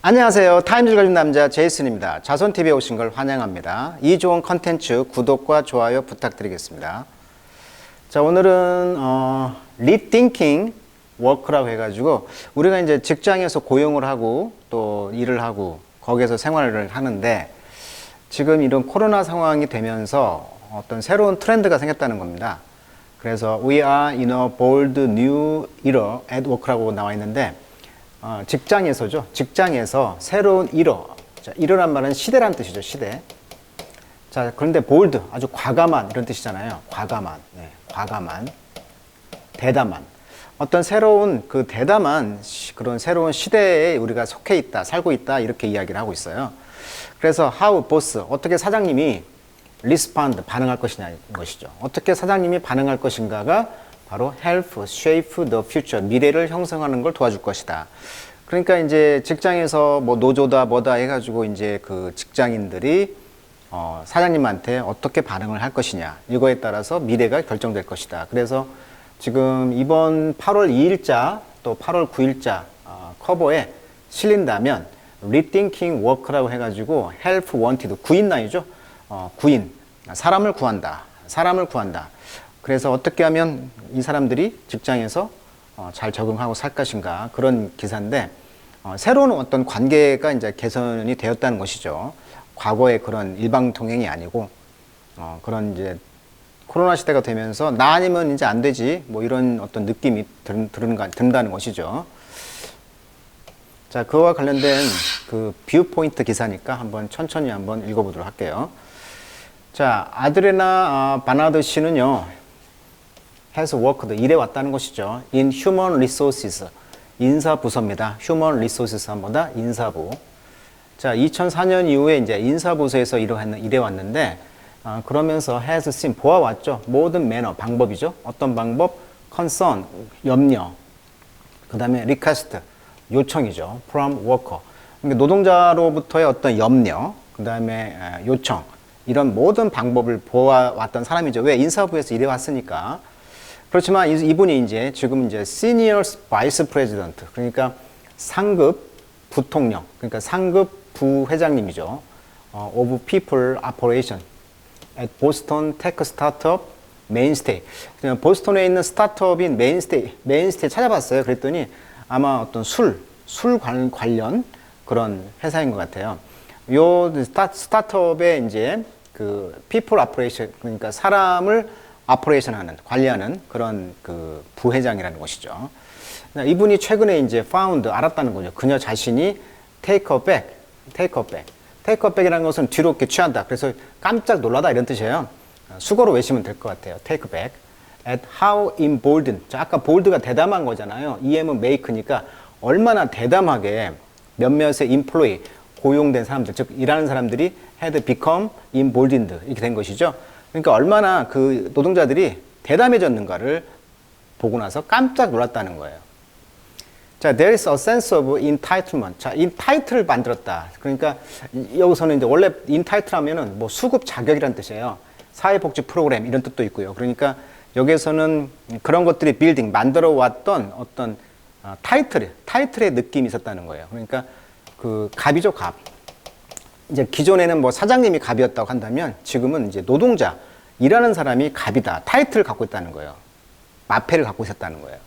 안녕하세요. 타임즈를 가진 남자 제이슨입니다. 자손TV에 오신 걸 환영합니다. 이 좋은 컨텐츠 구독과 좋아요 부탁드리겠습니다. 자, 오늘은 Rethinking Work라고 해가지고 우리가 이제 직장에서 고용을 하고 또 일을 하고 거기에서 생활을 하는데 지금 이런 코로나 상황이 되면서 어떤 새로운 트렌드가 생겼다는 겁니다. 그래서 We are in a bold new era at work라고 나와 있는데 직장에서죠. 직장에서 새로운 이러. 자, 이러란 말은 시대란 뜻이죠. 시대. 자, 그런데 bold, 아주 과감한 이런 뜻이잖아요. 과감한. 네, 과감한. 대담한. 어떤 새로운 그 대담한 그런 새로운 시대에 우리가 속해 있다, 살고 있다 이렇게 이야기를 하고 있어요. 그래서 how boss, 어떻게 사장님이 respond, 반응할 것이냐는 것이죠. 어떻게 사장님이 반응할 것인가가 바로 help shape the future, 미래를 형성하는 걸 도와줄 것이다. 그러니까 이제 직장에서 뭐 노조다 뭐다 해가지고 이제 그 직장인들이 사장님한테 어떻게 반응을 할 것이냐 이거에 따라서 미래가 결정될 것이다. 그래서 지금 이번 8월 2일자 또 8월 9일자 커버에 실린다면 Rethinking Work라고 해가지고 help wanted, 구인난이죠. 구인, 사람을 구한다. 사람을 구한다. 그래서 어떻게 하면 이 사람들이 직장에서 잘 적응하고 살 것인가 그런 기사인데 새로운 어떤 관계가 이제 개선이 되었다는 것이죠. 과거의 그런 일방통행이 아니고 그런 이제 코로나 시대가 되면서 나 아니면 이제 안 되지 뭐 이런 어떤 느낌이 든다는 것이죠. 자, 그와 관련된 그 뷰 포인트 기사니까 한번 천천히 한번 읽어보도록 할게요. 자, 아드레나 바나드 씨는요. has worked, 일해왔다는 것이죠. in human resources, 인사부서입니다. human resources 한보다 인사부. 자, 2004년 이후에 이제 인사부서에서 일해왔는데, 그러면서 has seen, 보아왔죠. 모든 manner, 방법이죠. 어떤 방법? concern, 염려. 그 다음에 request, 요청이죠. from worker. 그러니까 노동자로부터의 어떤 염려, 그 다음에 요청, 이런 모든 방법을 보아왔던 사람이죠. 왜? 인사부에서 일해왔으니까. 그렇지만 이분이 이제 지금 이제 Senior Vice President, 그러니까 상급 부통령, 그러니까 상급 부회장님이죠. of People Operation at Boston Tech Startup Mainstay. 보스턴에 있는 스타트업인 메인스테이 찾아봤어요. 그랬더니 아마 어떤 술 관련 그런 회사인 것 같아요. 요 스타트업의 이제 그 People Operation, 그러니까 사람을 오퍼레이션하는, 관리하는 그런 그 부회장이라는 것이죠. 이분이 최근에 이제 found, 알았다는 거죠. 그녀 자신이 take a back이라는 것은 뒤로 이렇게 취한다. 그래서 깜짝 놀라다 이런 뜻이에요. 수거로 외시면 될 것 같아요. take back. at how emboldened. 자, 아까 bold가 대담한 거잖아요. em은 make니까 얼마나 대담하게 몇몇의 employee, 고용된 사람들, 즉 일하는 사람들이 had become emboldened 이렇게 된 것이죠. 그러니까 얼마나 그 노동자들이 대담해졌는가를 보고 나서 깜짝 놀랐다는 거예요. 자, there is a sense of entitlement. 자, entitle을 만들었다. 그러니까 여기서는 이제 원래 entitle 하면은 뭐 수급 자격이란 뜻이에요. 사회복지 프로그램 이런 뜻도 있고요. 그러니까 여기에서는 그런 것들이 빌딩, 만들어 왔던 어떤 타이틀의 느낌이 있었다는 거예요. 그러니까 그 갑이죠, 갑. 이제 기존에는 뭐 사장님이 갑이었다고 한다면 지금은 이제 노동자, 일하는 사람이 갑이다. 타이틀을 갖고 있다는 거예요. 마패를 갖고 있었다는 거예요.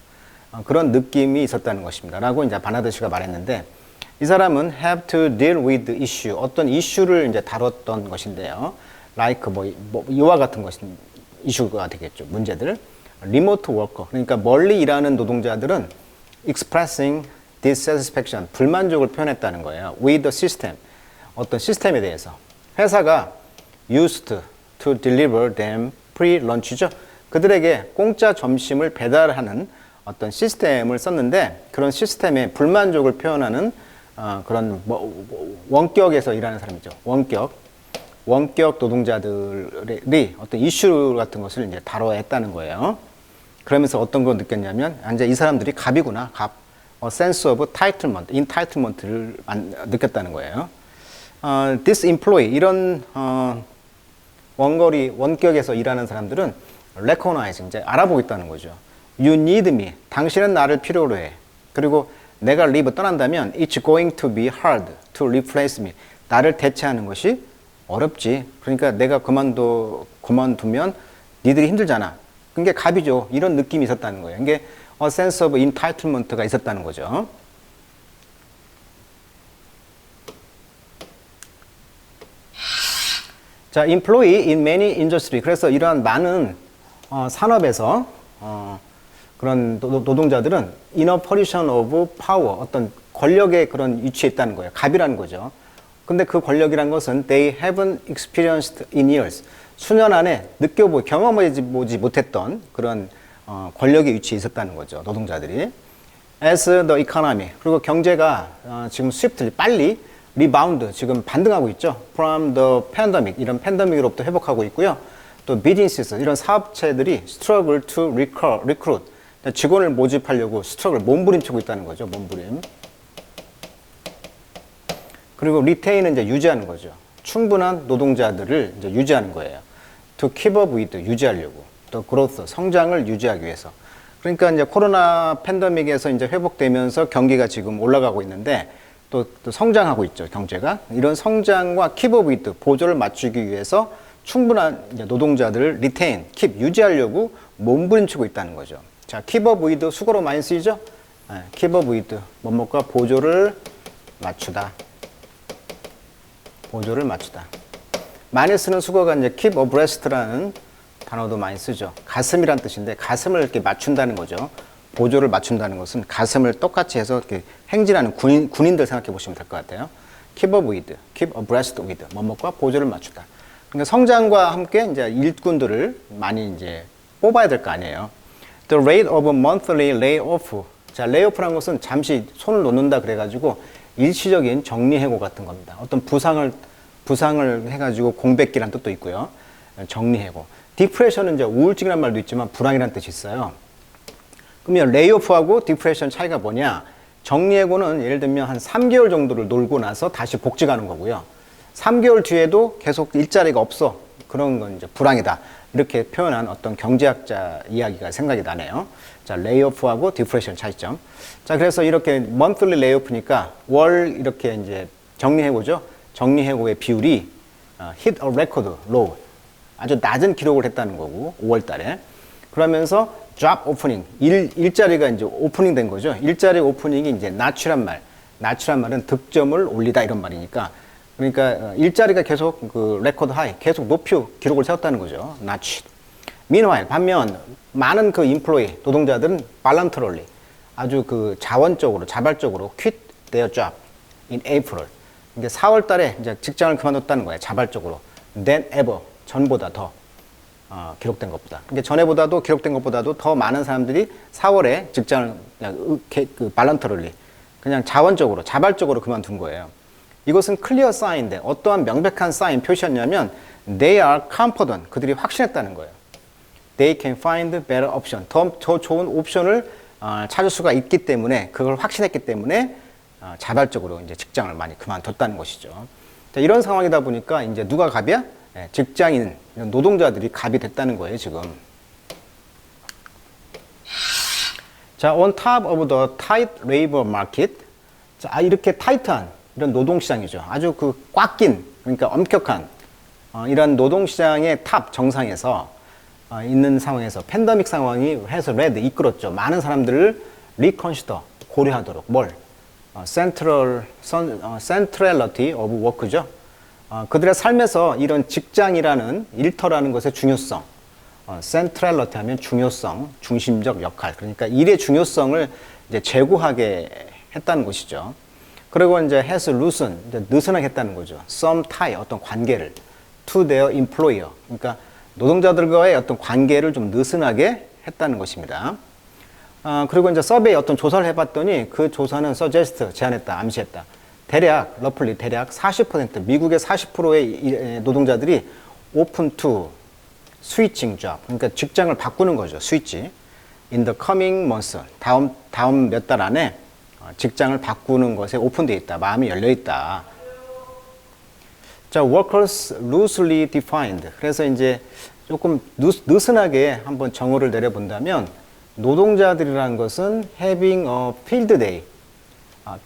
그런 느낌이 있었다는 것입니다. 라고 이제 바나드 씨가 말했는데 이 사람은 have to deal with the issue. 어떤 이슈를 이제 다뤘던 것인데요. like 뭐 이와 같은 것이 이슈가 되겠죠. 문제들. remote worker. 그러니까 멀리 일하는 노동자들은 expressing dissatisfaction. 불만족을 표현했다는 거예요. with the system. 어떤 시스템에 대해서 회사가 used to deliver them free lunch죠. 그들에게 공짜 점심을 배달하는 어떤 시스템을 썼는데 그런 시스템에 불만족을 표현하는 그런 원격에서 일하는 사람이죠. 원격 노동자들이 어떤 이슈 같은 것을 이제 다뤄야 했다는 거예요. 그러면서 어떤 걸 느꼈냐면 이제 이 사람들이 갑이구나. 갑. sense of entitlement를 느꼈다는 거예요. This employee, 이런 원격에서 일하는 사람들은 recognize, 이제 알아보겠다는 거죠. You need me, 당신은 나를 필요로 해. 그리고 내가 leave 떠난다면 it's going to be hard to replace me. 나를 대체하는 것이 어렵지. 그러니까 내가 그만두면 니들이 힘들잖아. 그게 갑이죠. 이런 느낌이 있었다는 거예요. 이게 a sense of entitlement가 있었다는 거죠. 자, employee in many industry. 그래서 이러한 많은 산업에서 그런 노동자들은 in a position of power, 어떤 권력의 그런 위치에 있다는 거예요. 갑이라는 거죠. 근데 그 권력이란 것은 they haven't experienced in years. 수년 안에 경험하지 못했던 그런 권력의 위치에 있었다는 거죠. 노동자들이. As the economy. 그리고 경제가 지금 swiftly, 빨리 rebound, 지금 반등하고 있죠. From the pandemic. 이런 팬데믹으로부터 회복하고 있고요. 또 businesses, 이런 사업체들이 struggle to recruit. 직원을 모집하려고 struggle, 몸부림치고 있다는 거죠. 몸부림. 그리고 retain은 이제 유지하는 거죠. 충분한 노동자들을 이제 유지하는 거예요. To keep up with, 유지하려고. 또 growth, 성장을 유지하기 위해서. 그러니까 이제 코로나 팬데믹에서 이제 회복되면서 경기가 지금 올라가고 있는데 또 성장하고 있죠, 경제가. 이런 성장과 keep up with, 보조를 맞추기 위해서 충분한 이제 노동자들을 retain, keep, 유지하려고 몸부림치고 있다는 거죠. 자, keep up with, 수거로 많이 쓰이죠? 네, keep up with, 뭐뭐과 보조를 맞추다. 보조를 맞추다. 많이 쓰는 수거가 이제 keep abreast라는 단어도 많이 쓰죠. 가슴이란 뜻인데 가슴을 이렇게 맞춘다는 거죠. 보조를 맞춘다는 것은 가슴을 똑같이 해서 이렇게 행진하는 군인들 생각해 보시면 될 것 같아요. keep up with, keep abreast with, 뭐뭐과 보조를 맞추다. 그러니까 성장과 함께 이제 일꾼들을 많이 이제 뽑아야 될 거 아니에요. The rate of monthly layoff. 자, layoff라는 것은 잠시 손을 놓는다 그래가지고 일시적인 정리해고 같은 겁니다. 어떤 부상을 해가지고 공백기란 뜻도 있고요. 정리해고. 디프레션은 이제 우울증이라는 말도 있지만 불황이라는 뜻이 있어요. 그러면 레이오프하고 디프레션 차이가 뭐냐? 정리해고는 예를 들면 한 3개월 정도를 놀고 나서 다시 복직하는 거고요. 3개월 뒤에도 계속 일자리가 없어. 그런 건 이제 불황이다. 이렇게 표현한 어떤 경제학자 이야기가 생각이 나네요. 자, 레이오프하고 디프레션 차이점. 자, 그래서 이렇게 monthly 레이오프니까 월 이렇게 이제 정리해고죠. 정리해고의 비율이 hit a record low. 아주 낮은 기록을 했다는 거고, 5월 달에. 그러면서 job opening, 일자리가 이제 오프닝 된 거죠. 일자리 오프닝이 이제 notch란 말. notch란 말은 득점을 올리다 이런 말이니까. 그러니까 일자리가 계속 그 레코드 하이, 계속 높이 기록을 세웠다는 거죠. notch. meanwhile, 반면 많은 그 employee, 노동자들은 voluntarily, 아주 그 자발적으로 quit their job in April. 이게 4월 달에 이제 직장을 그만뒀다는 거예요. 자발적으로. than ever. 전보다 더 기록된 것보다. 그러니까 전에보다도 기록된 것보다도 더 많은 사람들이 4월에 직장을 발런터럴리 그냥 자발적으로 그만둔 거예요. 이것은 클리어 사인인데 어떠한 명백한 사인 표시였냐면 they are confident. 그들이 확신했다는 거예요. They can find better option. 더 좋은 옵션을 찾을 수가 있기 때문에 그걸 확신했기 때문에 자발적으로 이제 직장을 많이 그만뒀다는 것이죠. 자, 이런 상황이다 보니까 이제 누가 갑이야? 직장인, 노동자들이 갑이 됐다는 거예요, 지금. 자, on top of the tight labor market. 자, 이렇게 타이트한 이런 노동시장이죠. 아주 꽉 낀, 그러니까 엄격한 이런 노동시장의 탑 정상에서 있는 상황에서 팬데믹 상황이 해서 이끌었죠. 많은 사람들을 리컨시더, 고려하도록 뭘? centrality of work죠. 그들의 삶에서 이런 직장이라는 일터라는 것의 중요성, centrality 하면 중요성, 중심적 역할, 그러니까 일의 중요성을 이제 제고하게 했다는 것이죠. 그리고 이제 has loosen, 이제 느슨하게 했다는 거죠. some tie, 어떤 관계를 to their employer, 그러니까 노동자들과의 어떤 관계를 좀 느슨하게 했다는 것입니다. 그리고 이제 서베이 어떤 조사를 해봤더니 그 조사는 suggest, 제안했다, 암시했다. 대략 40%, 미국의 40%의 노동자들이 open to switching job, 그러니까 직장을 바꾸는 거죠. 스위치. in the coming months, 다음 몇 달 안에 직장을 바꾸는 것에 오픈되어 있다. 마음이 열려 있다. 자, workers loosely defined. 그래서 이제 조금 느슨하게 한번 정의를 내려본다면 노동자들이라는 것은 having a field day,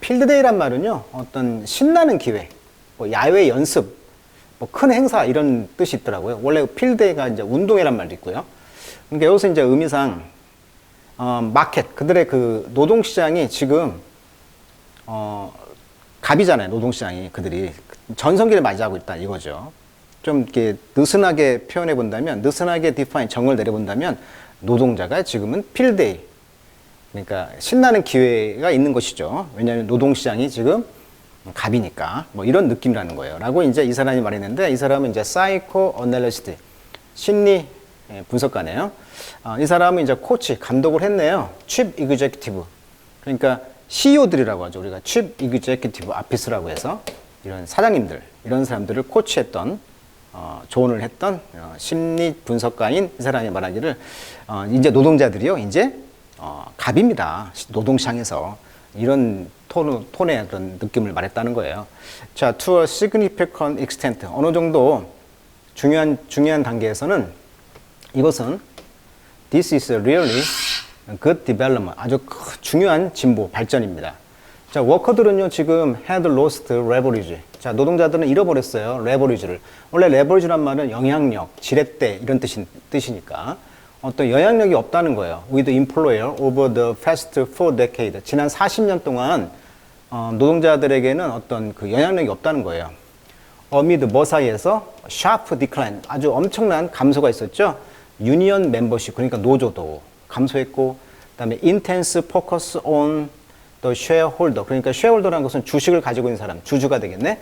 필드데이란 말은요, 어떤 신나는 기회, 뭐 야외 연습, 뭐 큰 행사 이런 뜻이 있더라고요. 원래 필드데이가 이제 운동회란 말도 있고요. 그러니까 여기서 이제 의미상 마켓, 그들의 그 노동시장이 지금 갑이잖아요. 노동시장이 그들이 전성기를 맞이하고 있다 이거죠. 좀 이렇게 느슨하게 표현해 본다면, 느슨하게 디파인 정을 내려본다면 노동자가 지금은 필드데이, 그러니까 신나는 기회가 있는 것이죠. 왜냐하면 노동시장이 지금 갑이니까 뭐 이런 느낌이라는 거예요. 라고 이제 이 사람이 말했는데, 이 사람은 이제 사이코 어널리스트, 심리 분석가네요. 이 사람은 이제 코치, 감독을 했네요. 칩 이그제큐티브, 그러니까 CEO들이라고 하죠. 우리가 칩 이그제큐티브 아피스라고 해서 이런 사장님들, 이런 사람들을 코치했던, 조언을 했던 심리 분석가인 이 사람이 말하기를 이제 노동자들이요, 이제 갑입니다. 노동시장에서 이런 톤의 그런 느낌을 말했다는 거예요. 자, to a significant extent, 어느 정도 중요한 단계에서는 이것은 this is a really good development, 아주 중요한 진보, 발전입니다. 자, 워커들은요, 지금 had lost leverage. 자, 노동자들은 잃어버렸어요, leverage를. 원래 leverage란 말은 영향력, 지렛대, 이런 뜻이니까. 어떤 영향력이 없다는 거예요. With employer over the past 4 decades. 지난 40년 동안 노동자들에게는 어떤 그 영향력이 없다는 거예요. Amid 뭐 사이에서 sharp decline, 아주 엄청난 감소가 있었죠. 유니언 멤버십, 그러니까 노조도 감소했고, 그다음에 intense focus on the shareholder, 그러니까 shareholder라는 것은 주식을 가지고 있는 사람, 주주가 되겠네.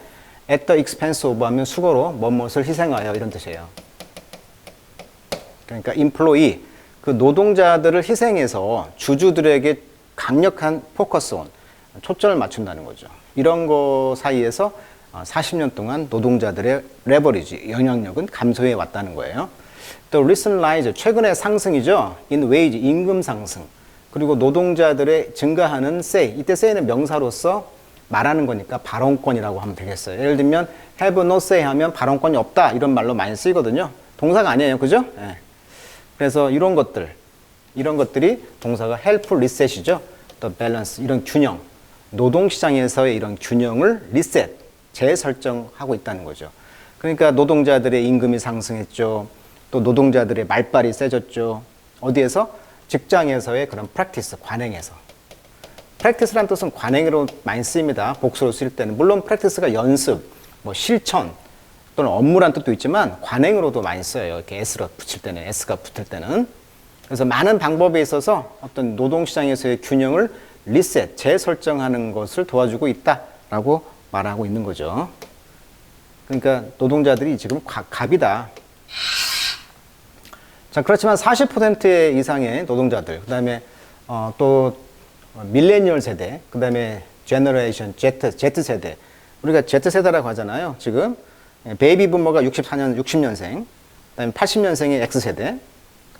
At the expense of 하면 수고로 무엇을 희생하여, 이런 뜻이에요. 그러니까 employee, 그 노동자들을 희생해서 주주들에게 강력한 focus on, 초점을 맞춘다는 거죠. 이런 거 사이에서 40년 동안 노동자들의 레버리지, 영향력은 감소해 왔다는 거예요. 또 recent rise, 최근의 상승이죠. in wage, 임금 상승. 그리고 노동자들의 증가하는 say, 이때 say는 명사로서 말하는 거니까 발언권이라고 하면 되겠어요. 예를 들면 have no say 하면 발언권이 없다, 이런 말로 많이 쓰이거든요. 동사가 아니에요, 그죠? 네. 그래서 이런 것들이 동사가 help reset이죠. 또 balance, 이런 균형, 노동시장에서의 이런 균형을 reset, 재설정하고 있다는 거죠. 그러니까 노동자들의 임금이 상승했죠. 또 노동자들의 말발이 세졌죠. 어디에서? 직장에서의 그런 practice, 관행에서. practice란 뜻은 관행으로 많이 쓰입니다. 복수로 쓸 때는. 물론 practice가 연습, 뭐 실천, 또는 업무란 뜻도 있지만 관행으로도 많이 써요. 이렇게 S가 붙을 때는. 그래서 많은 방법에 있어서 어떤 노동시장에서의 균형을 리셋, 재설정하는 것을 도와주고 있다라고 말하고 있는 거죠. 그러니까 노동자들이 지금 갑이다. 자, 그렇지만 40% 이상의 노동자들, 그 다음에 또 밀레니얼 세대, 그 다음에 제너레이션 Z세대, 우리가 Z세대라고 하잖아요. 지금 베이비 부머가 60년생, 그 다음에 80년생이 X세대,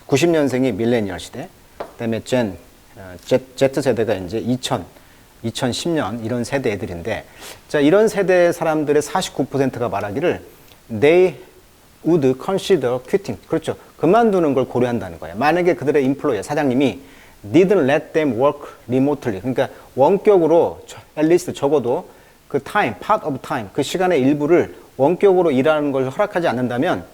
90년생이 밀레니얼 시대, 그 다음에 Z세대가 이제 2010년 이런 세대 애들인데, 자, 이런 세대 사람들의 49%가 말하기를 they would consider quitting. 그렇죠. 그만두는 걸 고려한다는 거예요. 만약에 그들의 인플로이어, 사장님이 didn't let them work remotely. 그러니까 원격으로, at least 적어도 그 time, part of time, 그 시간의 일부를 원격으로 일하는 걸 허락하지 않는다면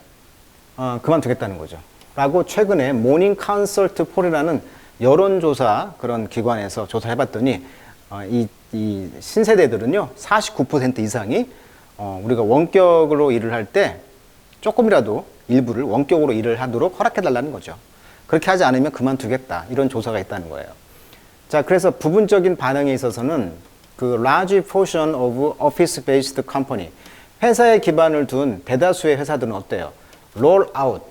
그만두겠다는 거죠. 라고 최근에 모닝 컨설트 폴이라는 여론조사 그런 기관에서 조사해봤더니 이 신세대들은요 49% 이상이 우리가 원격으로 일을 할 때 조금이라도 일부를 원격으로 일을 하도록 허락해달라는 거죠. 그렇게 하지 않으면 그만두겠다, 이런 조사가 있다는 거예요. 자, 그래서 부분적인 반응에 있어서는 그 large portion of office-based company, 회사에 기반을 둔 대다수의 회사들은 어때요? roll out,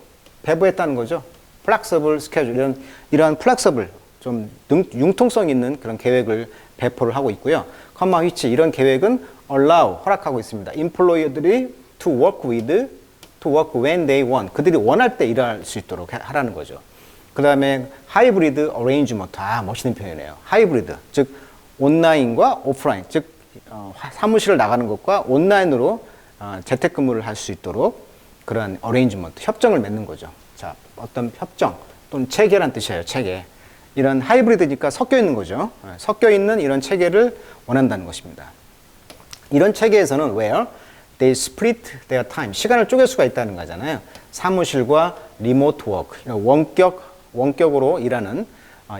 배부했다는 거죠. flexible schedule, 이러한 flexible, 좀 융통성 있는 그런 계획을 배포를 하고 있고요. comma which, 이런 계획은 allow, 허락하고 있습니다. employer들이 to work when they want, 그들이 원할 때 일할 수 있도록 하라는 거죠. 그 다음에 hybrid arrangement, 멋있는 표현이에요. hybrid, 즉 온라인과 오프라인, 즉 사무실을 나가는 것과 온라인으로 재택근무를 할 수 있도록 그런 arrangement, 협정을 맺는 거죠. 자, 어떤 협정 또는 체계란 뜻이에요. 체계. 이런 하이브리드니까 섞여 있는 거죠. 섞여 있는 이런 체계를 원한다는 것입니다. 이런 체계에서는 where they split their time, 시간을 쪼갤 수가 있다는 거잖아요. 사무실과 리모트 워크, 원격으로 일하는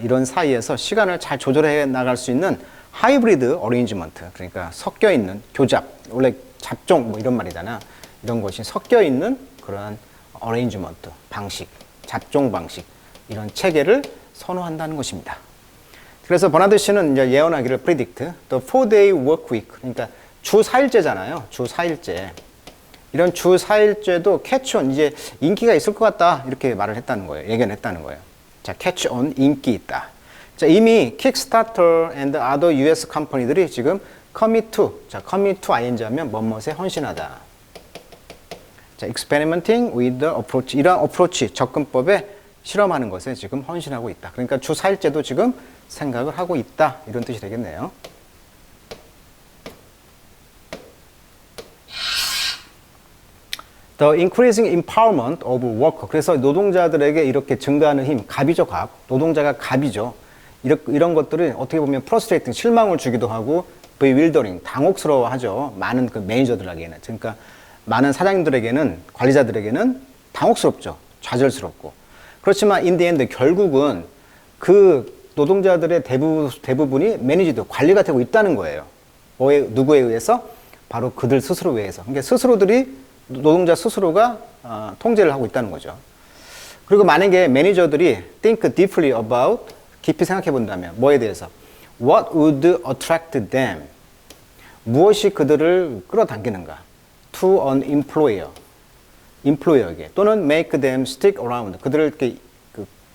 이런 사이에서 시간을 잘 조절해 나갈 수 있는 하이브리드 어레인지먼트, 그러니까 섞여 있는 교잡, 원래 잡종 뭐 이런 말이잖아. 이런 것이 섞여 있는 그러한 어레인지먼트 방식, 잡종 방식, 이런 체계를 선호한다는 것입니다. 그래서 버나드 씨는 이제 예언하기를 predict the 4-day work week, 그러니까 주 4일제잖아요. 주 4일제. 이런 주 4일제도 catch on, 이제 인기가 있을 것 같다, 이렇게 말을 했다는 거예요. 예견했다는 거예요. 자, catch on, 인기 있다. 자, 이미 Kickstarter and other US 컴퍼니들이 지금 commit to, 자, commit to ing 하면 뭐뭇에 헌신하다. 자, experimenting with the approach, 이러한 어프로치, 접근법에 실험하는 것에 지금 헌신하고 있다. 그러니까 주 4일제도 지금 생각을 하고 있다, 이런 뜻이 되겠네요. The increasing empowerment of worker. 그래서 노동자들에게 이렇게 증가하는 힘, 갑이죠, 갑. 노동자가 갑이죠. 이런 것들은 어떻게 보면 frustrating, 실망을 주기도 하고, bewildering, 당혹스러워하죠. 많은 그 매니저들에게는. 그러니까 많은 사장님들에게는, 관리자들에게는 당혹스럽죠. 좌절스럽고. 그렇지만 in the end, 결국은 그 노동자들의 대부분이 매니지드, 관리가 되고 있다는 거예요. 누구에 의해서? 바로 그들 스스로에 의해서. 그러니까 스스로들이, 노동자 스스로가 통제를 하고 있다는 거죠. 그리고 만약에 매니저들이 think deeply about, 깊이 생각해 본다면 뭐에 대해서? What would attract them? 무엇이 그들을 끌어당기는가? To an employer, employer에게, 또는 make them stick around, 그들을 이렇게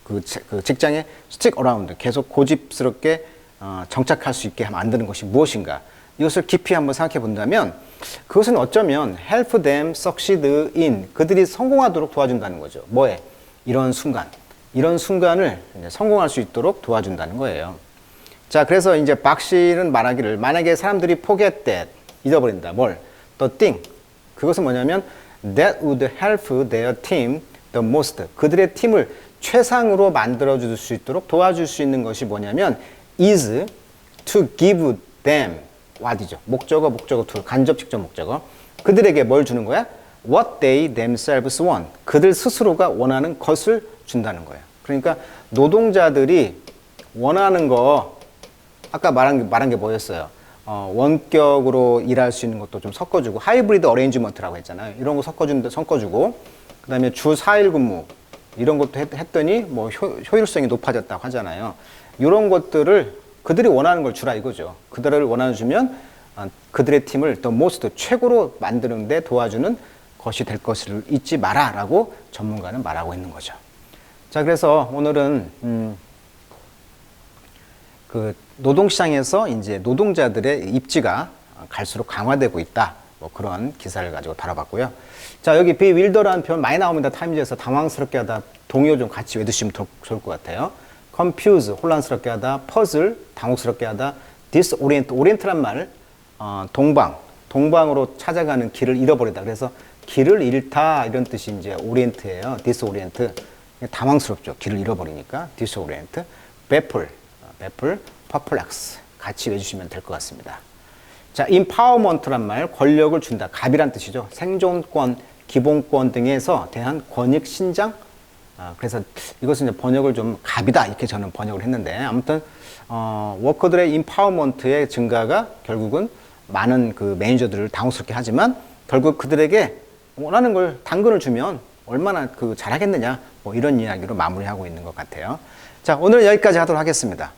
그 직장에 stick around, 계속 고집스럽게 정착할 수 있게 만드는 것이 무엇인가? 이것을 깊이 한번 생각해 본다면 그것은 어쩌면 help them succeed in, 그들이 성공하도록 도와준다는 거죠. 뭐에? 이런 순간을 성공할 수 있도록 도와준다는 거예요. 자, 그래서 이제 박 씨는 말하기를, 만약에 사람들이 forget that, 잊어버린다. 뭘? The thing. 그것은 뭐냐면 that would help their team the most. 그들의 팀을 최상으로 만들어줄 수 있도록 도와줄 수 있는 것이 뭐냐면 is to give them what이죠. 목적어 둘, 간접 직접 목적어. 그들에게 뭘 주는 거야? What they themselves want. 그들 스스로가 원하는 것을 준다는 거예요. 그러니까 노동자들이 원하는 거, 아까 말한 게 뭐였어요? 원격으로 일할 수 있는 것도 좀 섞어주고, 하이브리드 어레인지먼트라고 했잖아요. 이런 거 섞어주고, 그 다음에 주 4일 근무, 이런 것도 했더니 뭐 효율성이 높아졌다고 하잖아요. 이런 것들을 그들이 원하는 걸 주라 이거죠. 그들을 원하는 주면 그들의 팀을 더 most, 최고로 만드는 데 도와주는 것이 될 것을 잊지 마라 라고 전문가는 말하고 있는 거죠. 자, 그래서 오늘은 그 노동시장에서 이제 노동자들의 입지가 갈수록 강화되고 있다, 뭐 그런 기사를 가지고 다뤄봤고요. 자, 여기 bewilder라는 표현 많이 나옵니다. 타임즈에서. 당황스럽게 하다, 동요 좀 같이 외두시면 좋을 것 같아요. confuse, 혼란스럽게 하다, puzzle, 당혹스럽게 하다, disorient, orient란 말, 동방으로 찾아가는 길을 잃어버리다. 그래서 길을 잃다, 이런 뜻이 이제 orient예요. disorient, 당황스럽죠. 길을 잃어버리니까 disorient, baffle, perplex, 같이 외주시면 될 것 같습니다. 자, empowerment란 말, 권력을 준다, 갑이란 뜻이죠. 생존권, 기본권 등에서 대한 권익 신장. 그래서 이것은 이제 번역을 좀 갑이다, 이렇게 저는 번역을 했는데, 아무튼 워커들의 임파워먼트의 증가가 결국은 많은 그 매니저들을 당혹스럽게 하지만 결국 그들에게 원하는 걸, 당근을 주면 얼마나 잘하겠느냐, 뭐 이런 이야기로 마무리하고 있는 것 같아요. 자, 오늘 여기까지 하도록 하겠습니다.